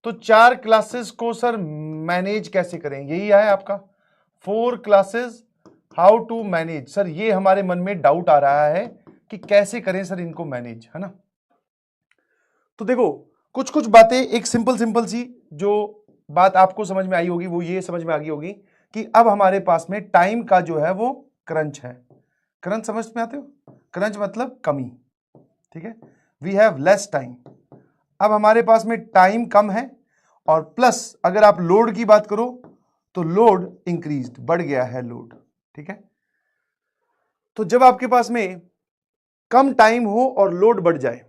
तो 4 क्लासेस को sir manage कैसे करें, यही है आपका 4 classes how to manage. Sir ये हमारे मन में डाउट आ रहा है कि कैसे करें सर इनको मैनेज, है ना। तो देखो कुछ कुछ बातें, एक सिंपल सी जो बात आपको समझ में आई होगी वो ये समझ में आ गई होगी कि अब हमारे पास में टाइम का जो है वो क्रंच है। क्रंच समझ में आते हो, क्रंच मतलब कमी, ठीक है, वी हैव लेस टाइम। अब हमारे पास में टाइम कम है और प्लस अगर आप लोड की बात करो तो लोड इंक्रीज्ड, बढ़ गया है लोड, ठीक है। तो जब आपके पास में कम टाइम हो और लोड बढ़ जाए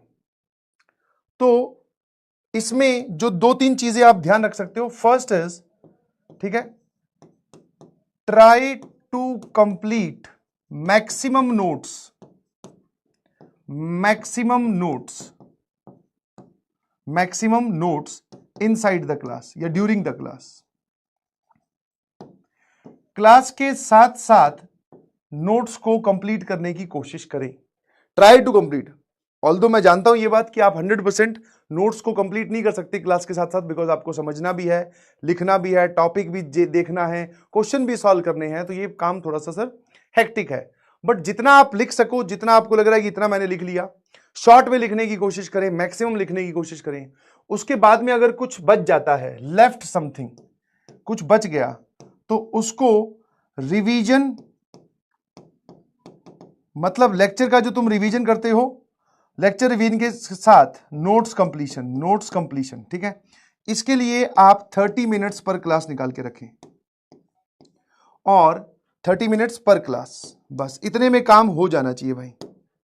तो इसमें जो 2-3 चीजें आप ध्यान रख सकते हो। फर्स्ट इज, ठीक है, try to complete maximum notes, maximum notes inside the class या ड्यूरिंग द क्लास। क्लास के साथ साथ नोट्स को कंप्लीट करने की कोशिश करें। ट्राई टू कंप्लीट, ऑल्दो मैं जानता हूं ये बात कि आप 100% नोट्स को कंप्लीट नहीं कर सकते क्लास के साथ साथ, बिकॉज आपको समझना भी है, लिखना भी है, टॉपिक भी देखना है, क्वेश्चन भी सॉल्व करने हैं, तो ये काम थोड़ा सा सर हेक्टिक है। बट जितना आप लिख सको, जितना आपको लग रहा है कि इतना मैंने लिख लिया, शॉर्ट में लिखने की कोशिश करें, मैक्सिमम लिखने की कोशिश करें। उसके बाद में अगर कुछ बच जाता है, लेफ्ट समथिंग, कुछ बच गया, तो उसको रिवीजन, मतलब लेक्चर का जो तुम रिवीजन करते हो, लेक्चर रिवीजन के साथ नोट्स कंप्लीशन, ठीक है। इसके लिए आप 30 मिनट्स पर क्लास निकाल के रखें और 30 मिनट्स पर क्लास, बस इतने में काम हो जाना चाहिए भाई,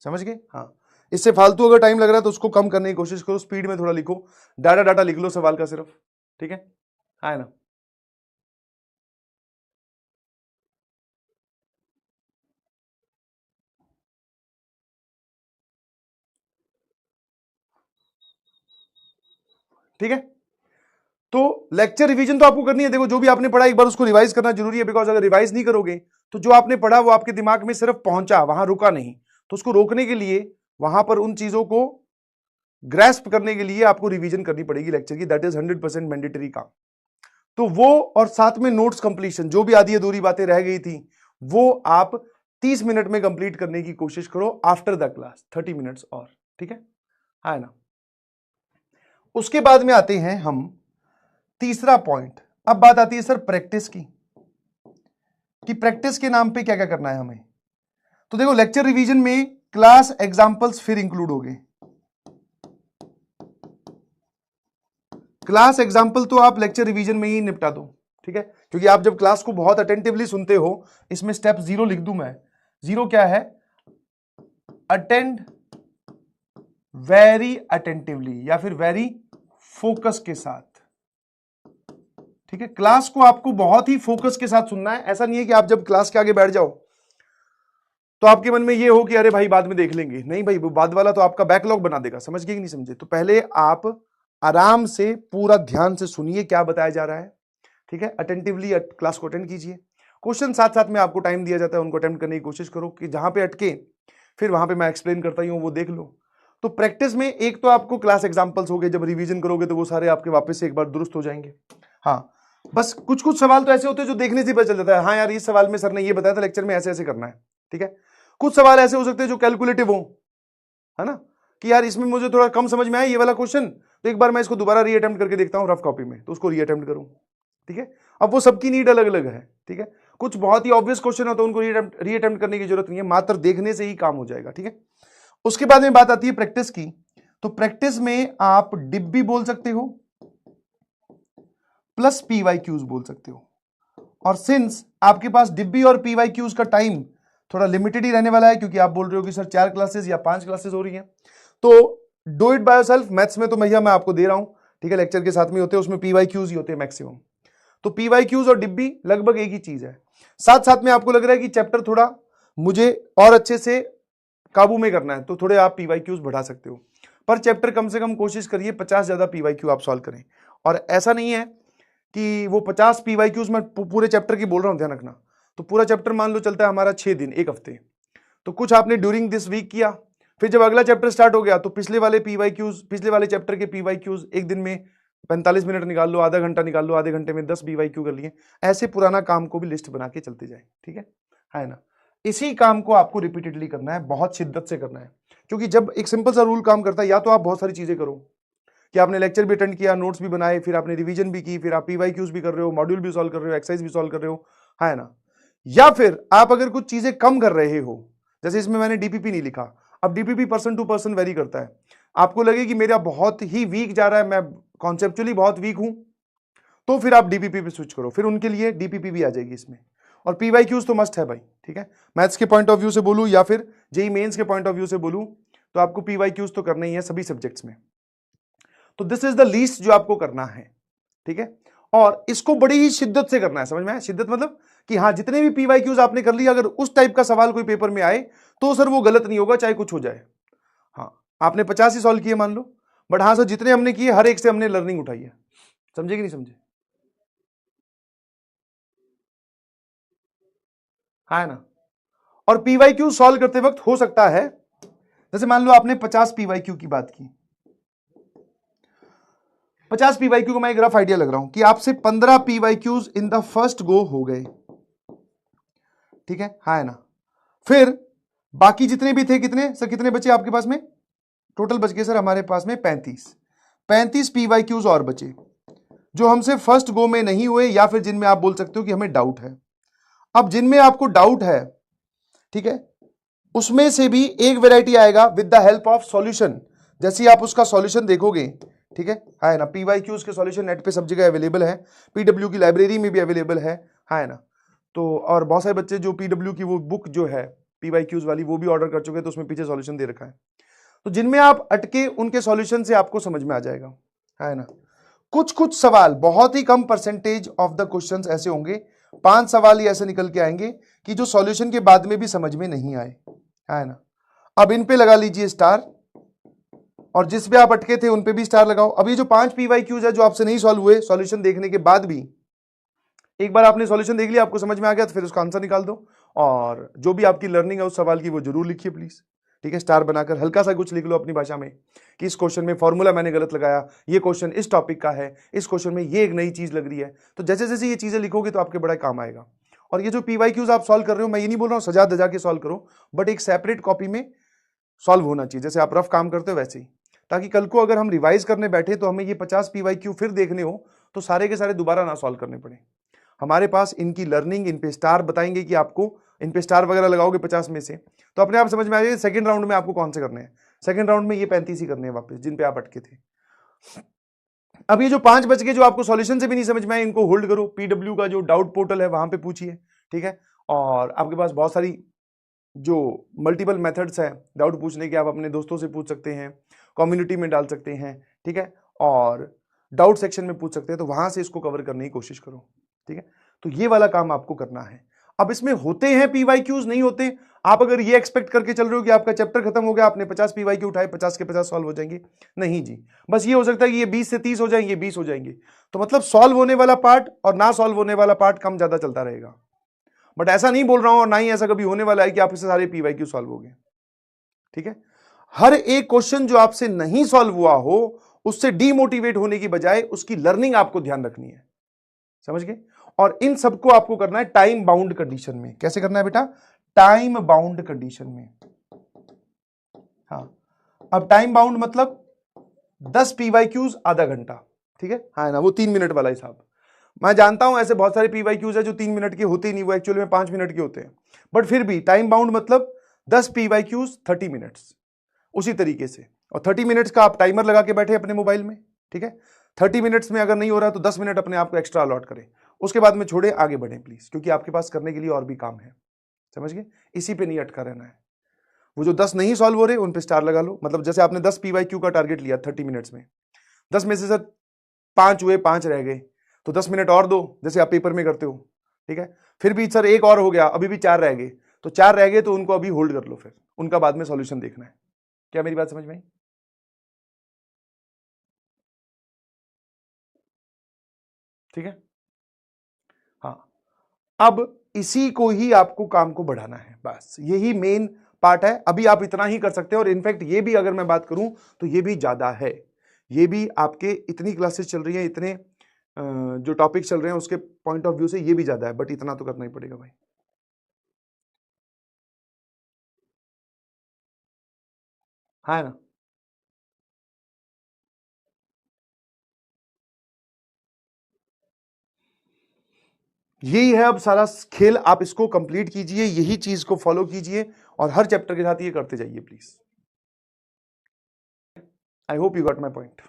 समझ गए। हाँ, इससे फालतू अगर टाइम लग रहा है तो उसको कम करने की कोशिश करो, स्पीड में थोड़ा लिखो, डाटा लिख लो सवाल का सिर्फ, ठीक है, हाँ ना। ठीक है, तो लेक्चर रिवीजन तो आपको करनी है। देखो जो भी आपने पढ़ा एक बार उसको रिवाइज करना जरूरी है, बिकॉज अगर रिवाइज नहीं करोगे तो जो आपने पढ़ा वो आपके दिमाग में सिर्फ पहुंचा, वहां रुका नहीं। तो उसको रोकने के लिए, वहां पर उन चीजों को ग्रैस्प करने के लिए आपको रिवीजन करनी पड़ेगी लेक्चर की, दैट इज 100% मैंडेटरी काम। तो वो और साथ में नोट्स कंप्लीशन, जो भी आधी अधूरी बातें रह गई थी वो आप 30 मिनट में कंप्लीट करने की कोशिश करो आफ्टर द क्लास, 30 मिनट्स और, ठीक है, है ना। उसके बाद में आते हैं हम तीसरा पॉइंट। अब बात आती है सर प्रैक्टिस की, कि प्रैक्टिस के नाम पे क्या क्या करना है हमें। तो देखो लेक्चर रिवीजन में क्लास एग्जांपल्स फिर इंक्लूड हो गए। क्लास एग्जांपल तो आप लेक्चर रिवीजन में ही निपटा दो, ठीक है, क्योंकि आप जब क्लास को बहुत अटेंटिवली सुनते हो, इसमें स्टेप 0 लिख दूं मैं। 0 क्या है, अटेंड वेरी अटेंटिवली या फिर वेरी फोकस के साथ, ठीक है। क्लास को आपको बहुत ही फोकस के साथ सुनना है। ऐसा नहीं है कि आप जब क्लास के आगे बैठ जाओ तो आपके मन में ये हो कि अरे भाई बाद में देख लेंगे, नहीं भाई, वो बाद वाला तो आपका बैकलॉग बना देगा, समझ गए कि नहीं समझे। तो पहले आप आराम से पूरा ध्यान से सुनिए क्या बताया जा रहा है, ठीक है, अटेंटिवली क्लास को अटेंड कीजिए। क्वेश्चन साथ साथ में आपको टाइम दिया जाता है, उनको अटेम्प्ट करने की कोशिश करो, कि जहां पे अटके फिर वहां पे मैं एक्सप्लेन करता ही हूं वो देख लो। तो प्रैक्टिस में एक तो आपको क्लास एग्जांपल्स हो गए, जब रिवीजन करोगे तो वो सारे आपके वापस से एक बार दुरुस्त हो जाएंगे। हाँ, बस कुछ कुछ सवाल तो ऐसे होते हैं जो देखने से पता चल जाता है, हाँ यार इस सवाल में सर ने ये बताया था लेक्चर में ऐसे ऐसे करना है, ठीक है। कुछ सवाल ऐसे हो सकते हैं जो कैलकुलेटिव हो, है ना, कि यार इसमें मुझे थोड़ा कम समझ में आया ये वाला क्वेश्चन, तो एक बार मैं इसको दोबारा रीअटेम्प्ट करके देखता हूं रफ कॉपी में, तो उसको रीअटेम्प्ट करूं, ठीक है। अब वो सबकी नीड अलग अलग है, ठीक है। कुछ बहुत ही ऑब्वियस क्वेश्चन हो तो उनको रीअटेम्प्ट करने की जरूरत नहीं है, मात्र देखने से ही काम हो जाएगा, ठीक है। उसके बाद में बात आती है प्रैक्टिस की। तो प्रैक्टिस में आप डिब्बी बोल सकते हो प्लस पीवाईक्यूज बोल सकते हो। और सिंस आपके पास डिब्बी और पीवाईक्यूज का टाइम थोड़ा लिमिटेड ही रहने वाला है, क्योंकि आप बोल रहे हो कि सर 4 क्लासेस या 5 क्लासेस हो रही हैं, तो do it by yourself. Maths में तो भैया मैं आपको दे रहा हूं, ठीक है, लेक्चर के साथ में होते हैं, उसमें पीवाईक्यूज ही होते हैं मैक्सिमम। तो पीवाईक्यूज और डिब्बी लगभग एक ही चीज है। साथ साथ में आपको लग रहा है कि चैप्टर थोड़ा मुझे और अच्छे से काबू में करना है, तो थोड़े आप पीवाईक्यूज बढ़ा सकते हो। पर चैप्टर कम से कम कोशिश करिए 50 ज्यादा पीवाईक्यू आप सॉल्व करें। और ऐसा नहीं है कि वो 50 पीवाईक्यूज मैं पूरे चैप्टर की बोल रहा हूं, ध्यान रखना। तो पूरा चैप्टर मान लो चलता है हमारा 6 दिन, एक हफ्ते, तो कुछ आपने ड्यूरिंग दिस वीक किया, फिर जब अगला चैप्टर स्टार्ट हो गया तो पिछले वाले चैप्टर के पीवाईक्यूज एक दिन में 45 मिनट निकाल लो, आधा घंटा निकाल लो, आधे घंटे में 10 PYQ कर लिए। ऐसे पुराना काम को भी लिस्ट बना के चलते जाए, ठीक है ना। इसी काम को आपको रिपीटेडली करना है, बहुत शिद्दत से करना है, क्योंकि जब एक सिंपल सा रूल काम करता है, या तो आप बहुत सारी चीजें करो कि आपने लेक्चर भी अटेंड किया, नोट्स भी बनाए, फिर आपने रिवीजन भी की, फिर आप PYQs भी कर रहे हो, मॉड्यूल भी सॉल्व कर रहे हो, एक्सरसाइज भी सॉल्व कर रहे हो, है ना। या फिर आप अगर कुछ चीजें कम कर रहे हो, जैसे इसमें मैंने DPP नहीं लिखा, अब DPP person to person vary करता है, आपको लगे कि मेरा बहुत ही वीक जा रहा है, मैं कॉन्सेप्चुअली बहुत वीक हूं, तो फिर आप DPP पे स्विच करो, फिर उनके लिए DPP भी आ जाएगी इसमें। और PYQs तो मस्ट है भाई, ठीक है। मैथ्स के पॉइंट ऑफ व्यू से बोलूं या फिर जेईई मेंस के पॉइंट ऑफ व्यू से बोलूं, तो आपको PYQs तो करना ही है सभी सब्जेक्ट्स में। तो दिस इज द लीस्ट जो आपको करना है, ठीक है। और इसको बड़ी ही शिद्दत से करना है, समझ में आया? शिद्दत मतलब कि हाँ, जितने भी PYQs आपने कर लिया, अगर उस टाइप का सवाल कोई पेपर में आए तो सर वो गलत नहीं होगा, चाहे कुछ हो जाए। हाँ, आपने 50 ही सॉल्व किए मान लो, बट हाँ सर जितने हमने किए हर एक से हमने लर्निंग उठाई है। समझे कि नहीं समझे? हाँ ना। और PYQ सॉल्व करते वक्त हो सकता है, जैसे मान लो आपने 50 PYQ की बात की, 50 PYQ को मैं एक रफ आइडिया लग रहा हूं कि आपसे 15 PYQs in the first go हो गए, ठीक है, हाँ ना। फिर बाकी जितने भी थे, कितने सर, कितने बचे आपके पास में? टोटल बच गए सर हमारे पास में 35 PYQs और बचे, जो हमसे फर्स्ट गो में नहीं हुए, या फिर जिनमें आप बोल सकते हो कि हमें डाउट है। अब जिनमें आपको डाउट है, ठीक है, उसमें से भी एक वैरायटी आएगा with the help of solution. जैसे ही आप उसका सॉल्यूशन देखोगे, ठीक है ना, PYQs के सॉल्यूशन नेट पे सब जगह अवेलेबल है, PW की लाइब्रेरी में भी अवेलेबल है ना। तो और बहुत सारे बच्चे जो PW की वो बुक जो है PYQs वाली वो भी ऑर्डर कर चुके हैं, तो उसमें पीछे सॉल्यूशन दे रखा है। तो जिनमें आप अटके उनके सॉल्यूशन से आपको समझ में आ जाएगा, है ना। कुछ सवाल, बहुत ही कम परसेंटेज ऑफ द क्वेश्चंस ऐसे होंगे, 5 सवाल ही ऐसे निकल के आएंगे कि जो सॉल्यूशन के बाद में भी समझ में नहीं आए, है ना। अब इन पे लगा लीजिए स्टार, और जिस पे आप अटके थे उन पे भी स्टार लगाओ। अब ये जो 5 PYQs है जो आपसे नहीं सॉल्व हुए, सॉल्यूशन देखने के बाद भी, एक बार आपने सॉल्यूशन देख लिया, आपको समझ में आ गया, तो फिर उसका आंसर निकाल दो, और जो भी आपकी लर्निंग है उस सवाल की वो जरूर लिखिए प्लीज, ठीक है। स्टार बनाकर हल्का सा कुछ लिख लो अपनी भाषा में कि इस क्वेश्चन में फॉर्मूला मैंने गलत लगाया, ये क्वेश्चन इस टॉपिक का है, इस क्वेश्चन में ये एक नई चीज लग रही है। तो जैसे जैसे ये चीजें लिखोगे तो आपके बड़ा काम आएगा। और ये जो PYQs आप सॉल्व कर रहे हो, मैं ये नहीं बोल रहा हूँ सजा दजा के सॉल्व करो, बट एक सेपरेट कॉपी में सॉल्व होना चाहिए, जैसे आप रफ काम करते हो वैसे ही, ताकि कल को अगर हम रिवाइज करने बैठे तो हमें ये 50 PYQ फिर देखने हो तो सारे के सारे दोबारा ना सॉल्व करने पड़े। हमारे पास इनकी लर्निंग, इन पे स्टार बताएंगे कि आपको इन पे स्टार वगैरह लगाओगे 50 में से, तो अपने आप समझ में आ जाएगा सेकंड राउंड में आपको कौन से करने हैं। सेकंड राउंड में ये 35 ही करने हैं वापस, जिन पे आप अटके थे। अब ये जो 5 बच गए जो आपको सॉल्यूशन से भी नहीं समझ में आए, इनको होल्ड करो, PW का जो डाउट पोर्टल है वहां पे पूछिए, ठीक है। और आपके पास बहुत सारी जो मल्टीपल मेथड्स हैं डाउट पूछने के, आप अपने दोस्तों से पूछ सकते हैं, कम्युनिटी में डाल सकते हैं, ठीक है, और डाउट सेक्शन में पूछ सकते हैं, तो वहां से इसको कवर करने की कोशिश करो, ठीक है। तो ये वाला काम आपको करना है। अब इसमें होते हैं PYQs, नहीं होते। आप अगर ये एक्सपेक्ट करके चल रहे हो कि आपका चैप्टर खत्म हो गया, आपने 50 PYQ उठाए, 50 के 50 सॉल्व हो जाएंगे, नहीं जी। बस ये हो सकता है कि ये 20 से 30 हो जाएंगे, 20 हो जाएंगे, तो मतलब सॉल्व होने वाला पार्ट और ना सॉल्व होने वाला पार्ट कम ज्यादा चलता रहेगा। बट ऐसा नहीं बोल रहा हूं और ना ही ऐसा कभी होने वाला है कि आपसे सारे PYQ सॉल्व हो गए, ठीक है। हर एक क्वेश्चन जो आपसे नहीं सॉल्व हुआ हो उससे डीमोटिवेट होने की बजाय उसकी लर्निंग आपको ध्यान रखनी है, समझ गए। और इन सबको आपको करना है टाइम बाउंड कंडीशन में। कैसे करना है बेटा? टाइम बाउंड कंडीशन में। हाँ, अब टाइम बाउंड मतलब 10 PYQs आधा घंटा, ठीक है, हाँ ना, वो 3 मिनट वाला हिसाब। मैं जानता हूं ऐसे बहुत सारे PYQs है जो 3 मिनट के होते ही नहीं, वो एक्चुअली में 5 मिनट के होते हैं, बट फिर भी टाइम बाउंड मतलब 10 PYQs 30 मिनट्स, उसी तरीके से। और 30 मिनट्स का आप टाइमर लगा के बैठे अपने मोबाइल में, ठीक है। 30 मिनट्स में अगर नहीं हो रहा तो 10 मिनट अपने आप को एक्स्ट्रा अलॉट करें, उसके बाद में छोड़े, आगे बढ़े प्लीज, क्योंकि आपके पास करने के लिए और भी काम है, समझ गए। इसी पे नहीं अटका रहना है। वो जो 10 नहीं सॉल्व हो रहे उन पे स्टार लगा लो, मतलब जैसे आपने 10 PYQ का टारगेट लिया 30 मिनट्स में, 10 में से सर 5 हुए, 5 रह गए, तो 10 मिनट और दो, जैसे आप पेपर में करते हो, ठीक है। फिर भी सर एक और हो गया, अभी भी 4 रह गए, तो 4 रह गए तो उनको अभी होल्ड कर लो, फिर उनका बाद में सॉल्यूशन देखना है। क्या मेरी बात समझ में आई? ठीक है, हाँ। अब इसी को ही आपको काम को बढ़ाना है, बस यही मेन पार्ट है। अभी आप इतना ही कर सकते हो, और इनफैक्ट ये भी अगर मैं बात करूं तो ये भी ज्यादा है, ये भी आपके इतनी क्लासेस चल रही हैं, इतने जो टॉपिक चल रहे हैं उसके पॉइंट ऑफ व्यू से ये भी ज्यादा है, बट इतना तो करना ही पड़ेगा भाई। है ना? यही है अब सारा खेल, आप इसको कंप्लीट कीजिए, यही चीज को फॉलो कीजिए और हर चैप्टर के साथ ये करते जाइए please. I hope you got my point.